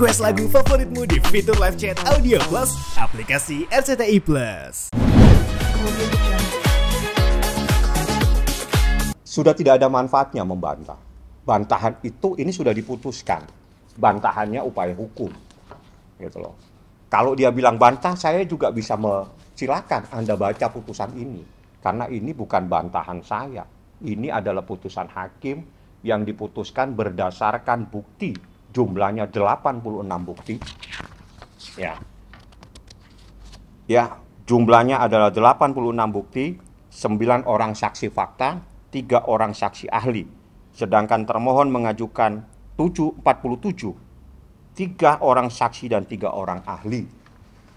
Request lagu favoritmu di fitur live chat Audio Plus aplikasi RCTI Plus. Sudah tidak ada manfaatnya membantah. Bantahan itu ini sudah diputuskan. Bantahannya upaya hukum. Gitu loh. Kalau dia bilang bantah, saya juga bisa silakan Anda baca putusan ini. Karena ini bukan bantahan saya. Ini adalah putusan hakim yang diputuskan berdasarkan bukti. Jumlahnya 86 bukti. Ya, jumlahnya adalah 86 bukti, 9 orang saksi fakta, 3 orang saksi ahli. Sedangkan termohon mengajukan 47, 3 orang saksi dan 3 orang ahli.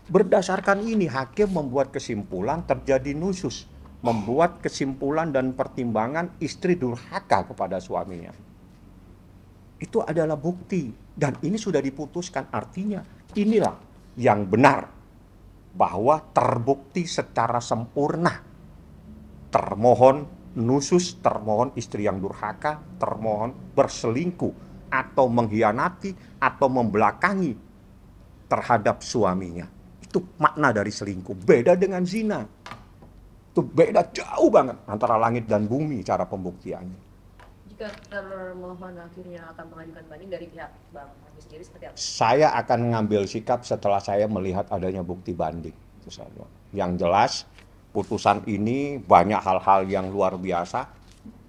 Berdasarkan ini, hakim membuat kesimpulan terjadi nusyuz, membuat kesimpulan dan pertimbangan istri durhaka kepada suaminya. Itu adalah bukti, dan ini sudah diputuskan. Artinya inilah yang benar, bahwa terbukti secara sempurna termohon nusyuz, termohon istri yang durhaka, termohon berselingkuh atau mengkhianati atau membelakangi terhadap suaminya. Itu makna dari selingkuh, beda dengan zina. Itu beda jauh banget antara langit dan bumi cara pembuktiannya. Jika termohon akhirnya akan mengajukan banding dari pihak Bang Haji sendiri seperti apa? Saya akan mengambil sikap setelah saya melihat adanya bukti banding. Yang jelas putusan ini banyak hal-hal yang luar biasa,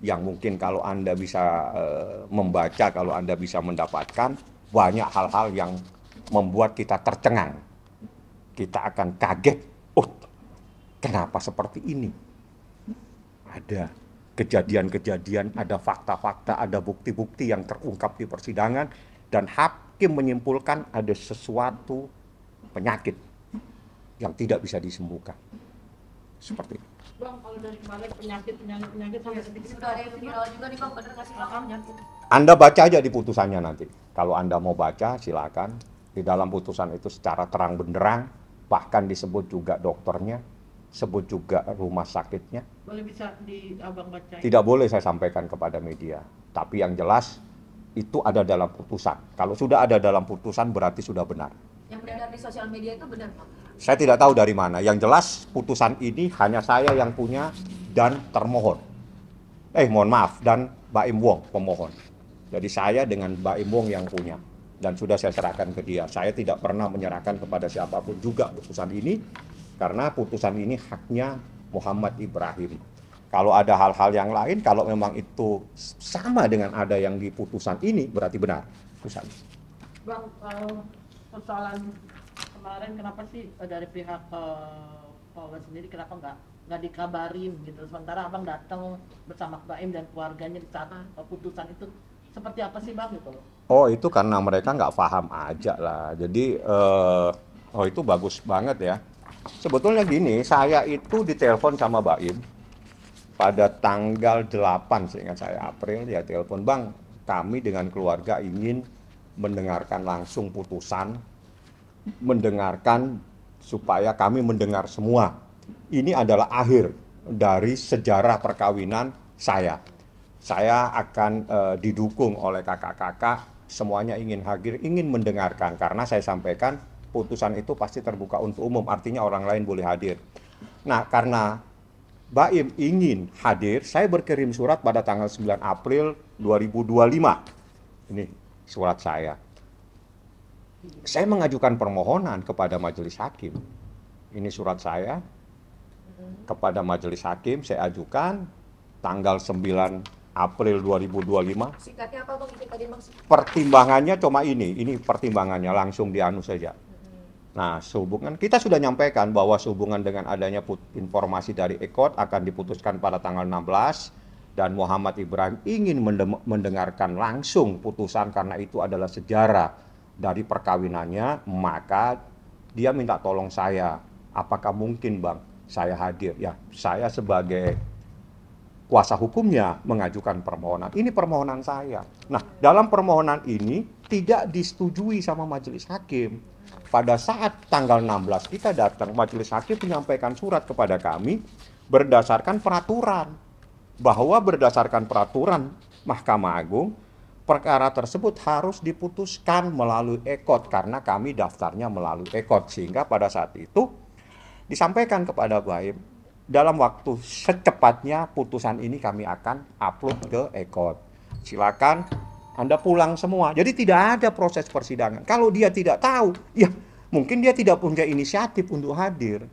yang mungkin kalau Anda bisa membaca, kalau Anda bisa mendapatkan, banyak hal-hal yang membuat kita tercengang. Kita akan kaget, oh kenapa seperti ini? Ada kejadian-kejadian, ada fakta-fakta, ada bukti-bukti yang terungkap di persidangan, dan hakim menyimpulkan ada sesuatu penyakit yang tidak bisa disembuhkan. Seperti itu. Bang, kalau dari kemarin penyakit sampai sedikit sudah ada yang viral juga nih Bang, bener nggak sih Bang penyakit? Anda baca aja di putusannya nanti. Kalau Anda mau baca, silakan. Di dalam putusan itu secara terang benderang, bahkan disebut juga dokternya, sebut juga rumah sakitnya. Boleh bisa di Abang baca? Tidak boleh saya sampaikan kepada media. Tapi yang jelas itu ada dalam putusan. Kalau sudah ada dalam putusan berarti sudah benar. Yang beredar di sosial media itu benar Bang? Saya tidak tahu dari mana. Yang jelas putusan ini hanya saya yang punya dan termohon. Mohon maaf, dan Mbak Im Wong pemohon. Jadi saya dengan Mbak Im Wong yang punya. Dan sudah saya serahkan ke dia. Saya tidak pernah menyerahkan kepada siapapun juga putusan ini. Karena putusan ini haknya Muhammad Ibrahim. Kalau ada hal-hal yang lain, kalau memang itu sama dengan ada yang di putusan ini, berarti benar putusan. Bang, persoalan kemarin kenapa sih dari pihak Polres sendiri kenapa nggak dikabarin gitu? Sementara Abang datang bersama Mbak Im dan keluarganya di saat putusan itu, seperti apa sih Bang gitu? Oh, itu karena mereka nggak paham aja lah. Jadi, itu bagus banget ya. Sebetulnya gini, saya itu ditelepon sama Mbak Im pada tanggal 8, seingat saya, April, ya telepon, Bang, kami dengan keluarga ingin mendengarkan langsung putusan, mendengarkan supaya kami mendengar semua. Ini adalah akhir dari sejarah perkawinan saya. Saya akan didukung oleh kakak-kakak, semuanya ingin hadir, ingin mendengarkan, karena saya sampaikan putusan itu pasti terbuka untuk umum, artinya orang lain boleh hadir. Nah, karena Mbak Im ingin hadir, saya berkirim surat pada tanggal 9 April 2025. Ini surat saya. Saya mengajukan permohonan kepada majelis hakim. Ini surat saya kepada majelis hakim, saya ajukan tanggal 9 April 2025. Singkatnya apa Bang? Tadi maksud? Pertimbangannya cuma ini pertimbangannya, langsung dianu saja. Nah, sehubungan kita sudah nyampaikan bahwa sehubungan dengan adanya informasi dari EKOT akan diputuskan pada tanggal 16, dan Muhammad Ibrahim ingin mendengarkan langsung putusan karena itu adalah sejarah dari perkawinannya, maka dia minta tolong saya, apakah mungkin Bang saya hadir? Ya, saya sebagai kuasa hukumnya mengajukan permohonan. Ini permohonan saya. Nah, dalam permohonan ini tidak disetujui sama majelis hakim. Pada saat tanggal 16 kita datang, majelis hakim menyampaikan surat kepada kami berdasarkan peraturan. Bahwa berdasarkan peraturan Mahkamah Agung, perkara tersebut harus diputuskan melalui ekot karena kami daftarnya melalui ekot, sehingga pada saat itu disampaikan kepada Baim dalam waktu secepatnya putusan ini kami akan upload ke ekot. Silakan Anda pulang semua. Jadi tidak ada proses persidangan. Kalau dia tidak tahu, ya mungkin dia tidak punya inisiatif untuk hadir.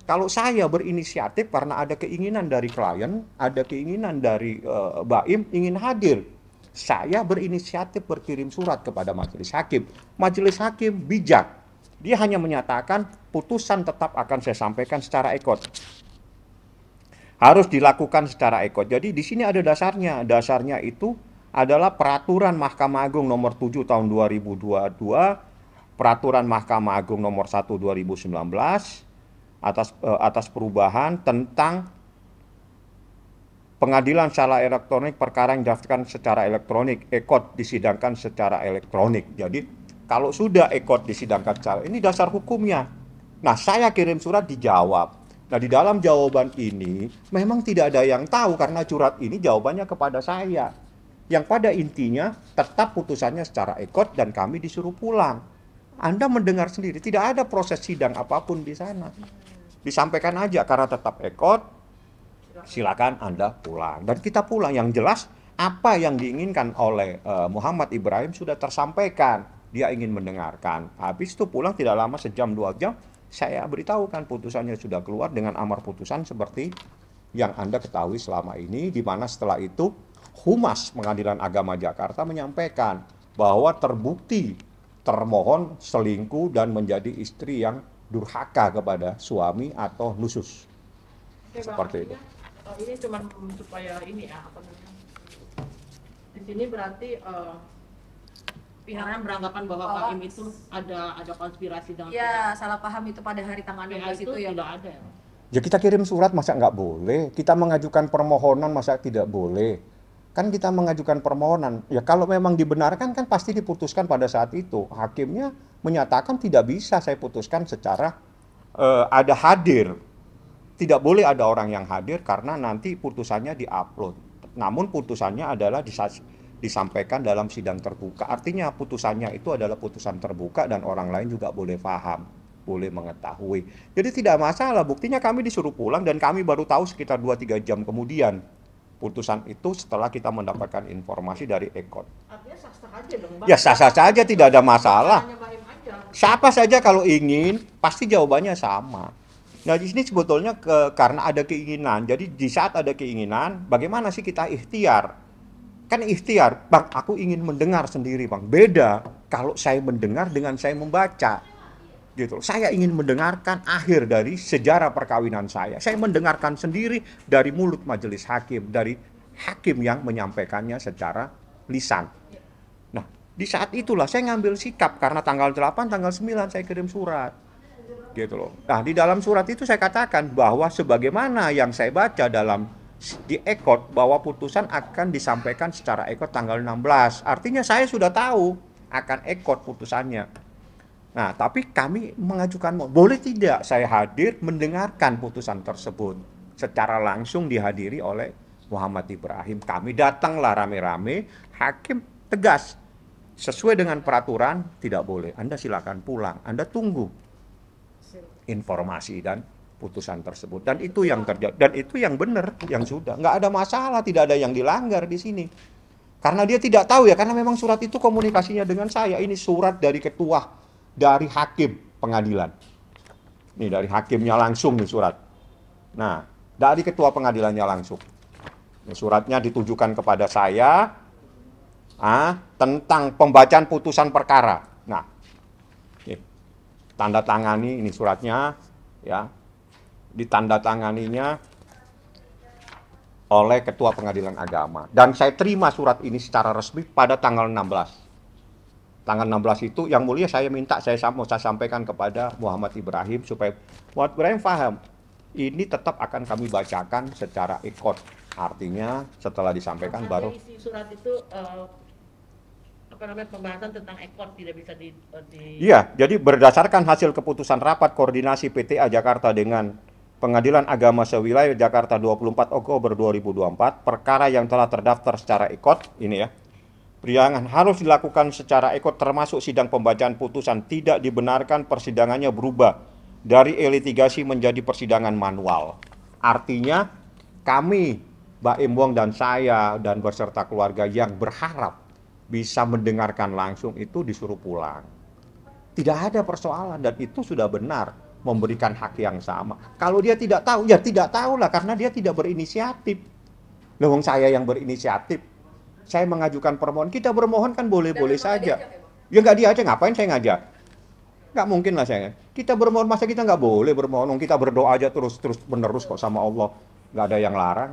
Kalau saya berinisiatif karena ada keinginan dari klien, ada keinginan dari Baim ingin hadir, saya berinisiatif berkirim surat kepada majelis hakim. Majelis hakim bijak. Dia hanya menyatakan putusan tetap akan saya sampaikan secara ekot. Harus dilakukan secara ekot. Jadi di sini ada dasarnya. Dasarnya itu adalah peraturan Mahkamah Agung nomor 7 tahun 2022, peraturan Mahkamah Agung nomor 1 2019 atas perubahan tentang pengadilan secara elektronik, perkara yang didaftarkan secara elektronik, ekot disidangkan secara elektronik. Jadi kalau sudah ekot disidangkan secara, ini dasar hukumnya. Nah, saya kirim surat dijawab. Nah, di dalam jawaban ini memang tidak ada yang tahu karena surat ini jawabannya kepada saya. Yang pada intinya tetap putusannya secara ekot dan kami disuruh pulang. Anda mendengar sendiri, tidak ada proses sidang apapun di sana. Disampaikan aja karena tetap ekot, silakan Anda pulang. Dan kita pulang. Yang jelas apa yang diinginkan oleh Muhammad Ibrahim sudah tersampaikan. Dia ingin mendengarkan. Habis itu pulang tidak lama, sejam 2 jam, saya beritahukan putusannya sudah keluar dengan amar putusan seperti yang Anda ketahui selama ini, di mana setelah itu Humas Pengadilan Agama Jakarta menyampaikan bahwa terbukti termohon selingkuh dan menjadi istri yang durhaka kepada suami atau nusus. Oke, Seperti Bang, itu. Ini cuma supaya ini ya, apa namanya? Di sini berarti pihaknya beranggapan bahwa Pak Im itu ada konspirasi dengan Ya, salah paham itu pada hari tanggal PH 16 itu itu ya. tidak ada ya. Ya kita kirim surat masa nggak boleh? Kita mengajukan permohonan masa tidak boleh? Kan kita mengajukan permohonan. Ya kalau memang dibenarkan kan pasti diputuskan pada saat itu. Hakimnya menyatakan tidak bisa saya putuskan secara ada hadir. Tidak boleh ada orang yang hadir karena nanti putusannya diupload. Namun putusannya adalah disampaikan dalam sidang terbuka. Artinya putusannya itu adalah putusan terbuka dan orang lain juga boleh paham, boleh mengetahui. Jadi tidak masalah, buktinya kami disuruh pulang dan kami baru tahu sekitar 2-3 jam kemudian putusan itu setelah kita mendapatkan informasi dari ekot. Artinya sah-sah aja dong, Bang. Ya sah-sah saja, tidak ada masalah. Hanya Pak Im aja. Siapa saja kalau ingin, pasti jawabannya sama. Nah di sini sebetulnya karena ada keinginan. Jadi di saat ada keinginan, bagaimana sih kita ikhtiar? Kan ikhtiar, Bang, aku ingin mendengar sendiri, Bang. Beda kalau saya mendengar dengan saya membaca. Gitu. Saya ingin mendengarkan akhir dari sejarah perkawinan saya. Saya mendengarkan sendiri dari mulut majelis hakim, dari hakim yang menyampaikannya secara lisan. Nah, di saat itulah saya ngambil sikap karena tanggal 8, tanggal 9 saya kirim surat. Gitu loh. Nah, di dalam surat itu saya katakan bahwa sebagaimana yang saya baca di ekot bahwa putusan akan disampaikan secara ekot tanggal 16. Artinya saya sudah tahu akan ekot putusannya. Nah, tapi kami mengajukan, boleh tidak saya hadir mendengarkan putusan tersebut secara langsung dihadiri oleh Muhammad Ibrahim. Kami datanglah rame-rame, hakim tegas. Sesuai dengan peraturan, tidak boleh. Anda silakan pulang, Anda tunggu informasi dan putusan tersebut. Dan itu yang terjadi, dan itu yang benar, yang sudah. Nggak ada masalah, tidak ada yang dilanggar di sini. Karena dia tidak tahu ya, karena memang surat itu komunikasinya dengan saya. Ini surat dari ketua dari hakim pengadilan. Nih dari hakimnya langsung nih surat. Nah, dari ketua pengadilannya langsung. Ini suratnya ditujukan kepada saya tentang pembacaan putusan perkara. Nah, nih, tanda tangani ini suratnya ya. Ditandatanganinya oleh ketua pengadilan agama. Dan saya terima surat ini secara resmi pada tanggal 16. Tanggal 16 itu yang mulia saya minta saya sampaikan kepada Muhammad Ibrahim supaya Muhammad Ibrahim paham. Ini tetap akan kami bacakan secara ekot. Artinya setelah disampaikan baru isi surat itu pembahasan tentang ekot tidak bisa Iya, jadi berdasarkan hasil keputusan rapat koordinasi PTA Jakarta dengan Pengadilan Agama Sewilayah Jakarta 24 Oktober 2024, perkara yang telah terdaftar secara ekot ini ya. Persidangan harus dilakukan secara ekot termasuk sidang pembacaan putusan. Tidak dibenarkan persidangannya berubah dari e-litigasi menjadi persidangan manual. Artinya kami, Baim Wong dan saya dan beserta keluarga yang berharap bisa mendengarkan langsung itu disuruh pulang. Tidak ada persoalan dan itu sudah benar memberikan hak yang sama. Kalau dia tidak tahu, ya tidak tahulah karena dia tidak berinisiatif. Wong saya yang berinisiatif. Saya mengajukan permohonan, kita bermohon kan boleh-boleh saja. Ya nggak diajak, ngapain saya ngajak? Nggak mungkin lah saya. Kita bermohon, masa kita nggak boleh bermohon? Kita berdoa aja terus menerus kok sama Allah. Nggak ada yang larang.